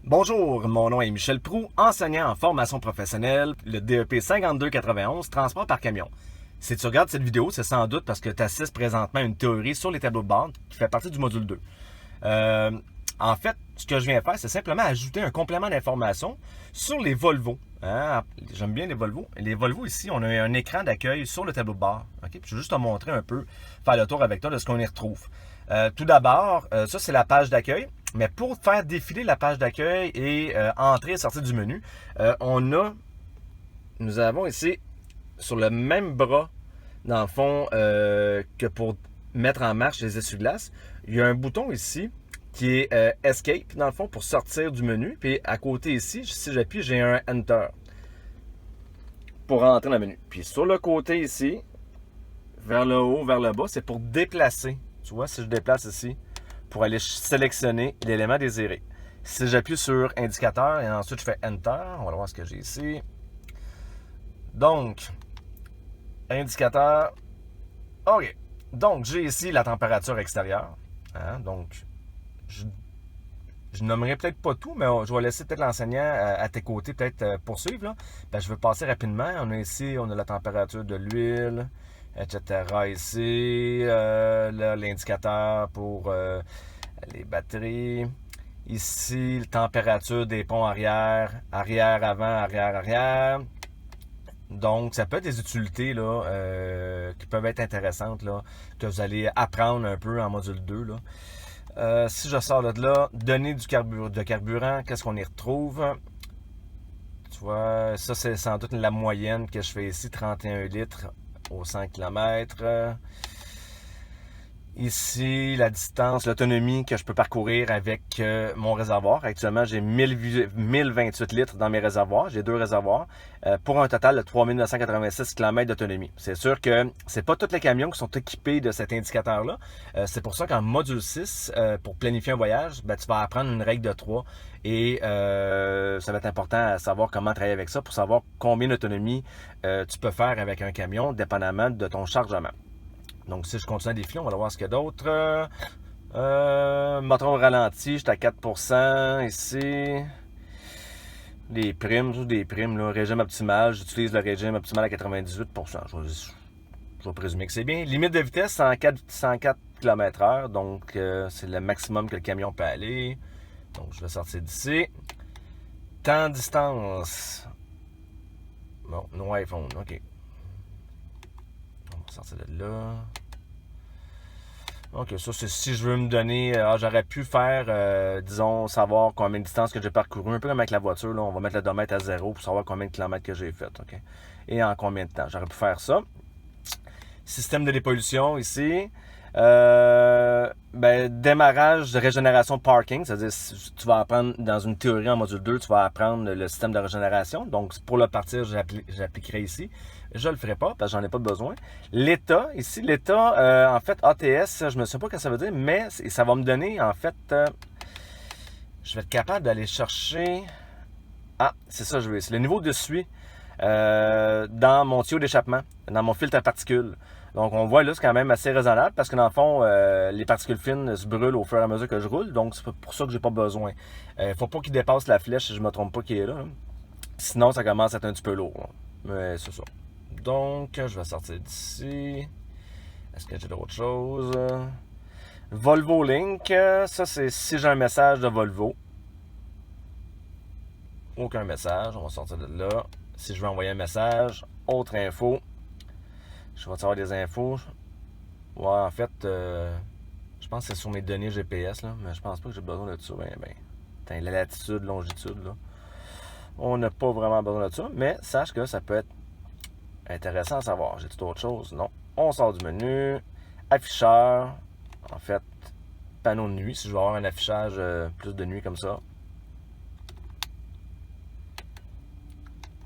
Bonjour, mon nom est Michel Proux, enseignant en formation professionnelle, le DEP 5291, transport par camion. Si tu regardes cette vidéo, c'est sans doute parce que tu assistes présentement à une théorie sur les tableaux de bord qui fait partie du module 2. En fait, ce que je viens faire, c'est simplement ajouter un complément d'information sur les Volvo. J'aime bien les Volvo. Les Volvo, ici, on a un écran d'accueil sur le tableau de bord. Okay? Je vais juste te montrer un peu, faire le tour avec toi de ce qu'on y retrouve. Tout d'abord, ça, c'est la page d'accueil. Mais pour faire défiler la page d'accueil et entrer et sortir du menu, nous avons ici, sur le même bras, dans le fond, que pour mettre en marche les essuie-glaces, il y a un bouton ici qui est Escape, dans le fond, pour sortir du menu. Puis à côté ici, si j'appuie, j'ai un Enter pour rentrer dans le menu. Puis sur le côté ici, vers le haut, vers le bas, c'est pour déplacer. Tu vois, si je déplace ici, pour aller sélectionner l'élément désiré. Si j'appuie sur indicateur et ensuite je fais Enter, on va voir ce que j'ai ici. Donc, indicateur. OK. Donc, j'ai ici la température extérieure. Donc, je nommerai peut-être pas tout, mais je vais laisser peut-être l'enseignant à tes côtés peut-être poursuivre. Là. Je vais passer rapidement. On a ici, on a la température de l'huile, etc. Ici, l'indicateur pour les batteries. Ici, la température des ponts arrière, avant, arrière. Donc, ça peut être des utilités là, qui peuvent être intéressantes, là, que vous allez apprendre un peu en module 2. Là. Si je sors de là, données de carburant, qu'est-ce qu'on y retrouve? Tu vois, ça c'est sans doute la moyenne que je fais ici, 31 litres au 100 km. Ici, la distance, l'autonomie que je peux parcourir avec mon réservoir. Actuellement, j'ai 1028 litres dans mes réservoirs. J'ai deux réservoirs pour un total de 3986 km d'autonomie. C'est sûr que c'est pas tous les camions qui sont équipés de cet indicateur-là. C'est pour ça qu'en module 6, pour planifier un voyage, tu vas apprendre une règle de 3 et ça va être important à savoir comment travailler avec ça pour savoir combien d'autonomie tu peux faire avec un camion, dépendamment de ton chargement. Donc, si je continue à défiler, on va voir ce qu'il y a d'autre. Moteur au ralenti, j'étais à 4% ici. Les primes, là, régime optimal. J'utilise le régime optimal à 98%. Je vais présumer que c'est bien. Limite de vitesse, 104 km/h. Donc, c'est le maximum que le camion peut aller. Donc, je vais sortir d'ici. Temps distance. Bon, no iPhone, OK. On va sortir de là. OK, ça, c'est si je veux me donner... j'aurais pu faire, disons, savoir combien de distance que j'ai parcouru. Un peu comme avec la voiture, là, on va mettre l'odomètre à 0 pour savoir combien de kilomètres que j'ai fait. OK? Et en combien de temps. J'aurais pu faire ça. Système de dépollution ici. Démarrage de régénération parking. C'est-à-dire, tu vas apprendre dans une théorie en module 2, tu vas apprendre le système de régénération. Donc, pour le partir, j'appliquerai ici. Je le ferai pas parce que j'en ai pas besoin. L'état, ici, l'état, en fait, ATS, je ne sais pas ce que ça veut dire, mais ça va me donner, en fait, je vais être capable d'aller chercher... Ah, c'est ça, je veux. C'est le niveau de suie dans mon tuyau d'échappement, dans mon filtre à particules. Donc, on voit là, c'est quand même assez raisonnable parce que dans le fond, les particules fines se brûlent au fur et à mesure que je roule. Donc, c'est pour ça que j'ai pas besoin. Faut pas qu'il dépasse la flèche, si je me trompe pas qu'il est là. Sinon, ça commence à être un petit peu lourd. Là. Mais c'est ça. Donc, je vais sortir d'ici. Est-ce que j'ai d'autres choses? Volvo Link. Ça, c'est si j'ai un message de Volvo. Aucun message. On va sortir de là. Si je veux envoyer un message, autre info. Je vais avoir des infos. Ouais, en fait, je pense que c'est sur mes données GPS, là, mais je pense pas que j'ai besoin de ça. La latitude, longitude, là. On n'a pas vraiment besoin de ça, mais sache que ça peut être intéressant à savoir. J'ai tout autre chose? Non. On sort du menu. Afficheur. En fait, panneau de nuit, si je veux avoir un affichage plus de nuit comme ça.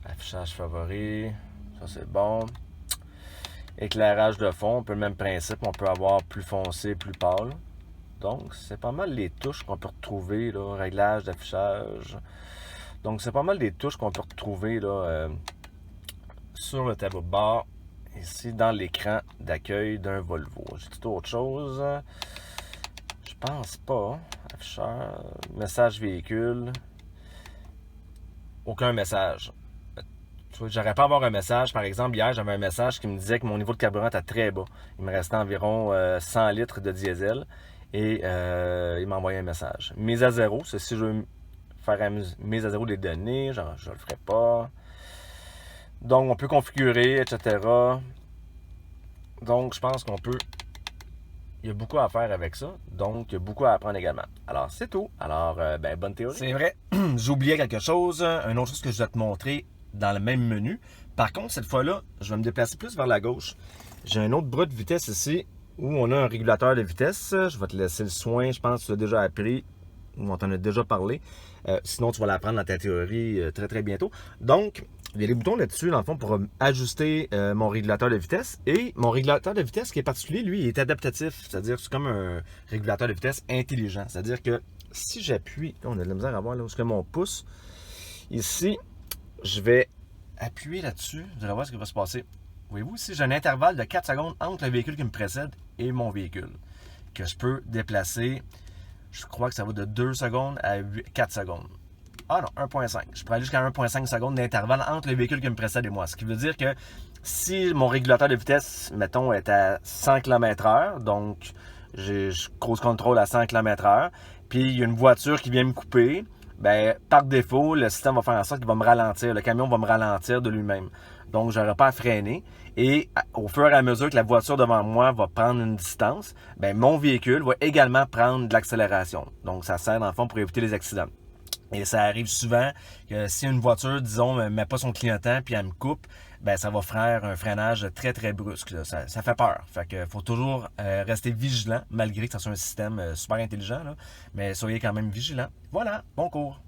Affichage favori. Ça, c'est bon. Éclairage de fond, un peu le même principe, on peut avoir plus foncé, plus pâle. Donc, c'est pas mal les touches qu'on peut retrouver, là, réglage d'affichage. Donc, c'est pas mal des touches qu'on peut retrouver là, sur le tableau de bord, ici dans l'écran d'accueil d'un Volvo. J'ai tout autre chose. Je pense pas. Afficheur, message véhicule. aucun message. J'aurais pas à avoir un message. Par exemple, hier, j'avais un message qui me disait que mon niveau de carburant était très bas. Il me restait environ 100 litres de diesel et il m'a envoyé un message. Mise à zéro, c'est si je veux faire mise à zéro des données, genre, je le ferai pas. Donc, on peut configurer, etc. Donc, je pense qu'on peut... Il y a beaucoup à faire avec ça. Donc, il y a beaucoup à apprendre également. Alors, c'est tout. Alors, bonne théorie. C'est vrai, j'oubliais quelque chose. Une autre chose que je vais te montrer dans le même menu. Par contre, cette fois-là, je vais me déplacer plus vers la gauche. J'ai un autre bras de vitesse ici où on a un régulateur de vitesse. Je vais te laisser le soin. Je pense que tu l'as déjà appris ou on t'en a déjà parlé. Sinon, tu vas l'apprendre dans ta théorie très, très bientôt. Donc, il y a des boutons là-dessus, dans le fond, pour ajuster mon régulateur de vitesse. Et mon régulateur de vitesse qui est particulier, lui, il est adaptatif. C'est-à-dire que c'est comme un régulateur de vitesse intelligent. C'est-à-dire que si j'appuie... On a de la misère à voir là où est mon pouce. Ici, je vais appuyer là-dessus. Vous allez voir ce qui va se passer. Voyez-vous, ici, j'ai un intervalle de 4 secondes entre le véhicule qui me précède et mon véhicule. Que je peux déplacer, je crois que ça va de 2 secondes à 4 secondes. Ah non, 1.5. Je pourrais aller jusqu'à 1.5 secondes d'intervalle entre le véhicule qui me précède et moi. Ce qui veut dire que si mon régulateur de vitesse, mettons, est à 100 km/h, donc je cruise control à 100 km/h, puis il y a une voiture qui vient me couper, ben, par défaut, le système va faire en sorte qu'il va me ralentir. Le camion va me ralentir de lui-même. Donc, je n'aurai pas à freiner. Et au fur et à mesure que la voiture devant moi va prendre une distance, ben, mon véhicule va également prendre de l'accélération. Donc, ça sert dans le fond pour éviter les accidents. Et ça arrive souvent que si une voiture, disons, ne met pas son clignotant puis elle me coupe, ben ça va faire un freinage très très brusque. Là. Ça fait peur. Fait que faut toujours rester vigilant, malgré que ça soit un système super intelligent. Là, mais soyez quand même vigilant. Voilà, bon cours.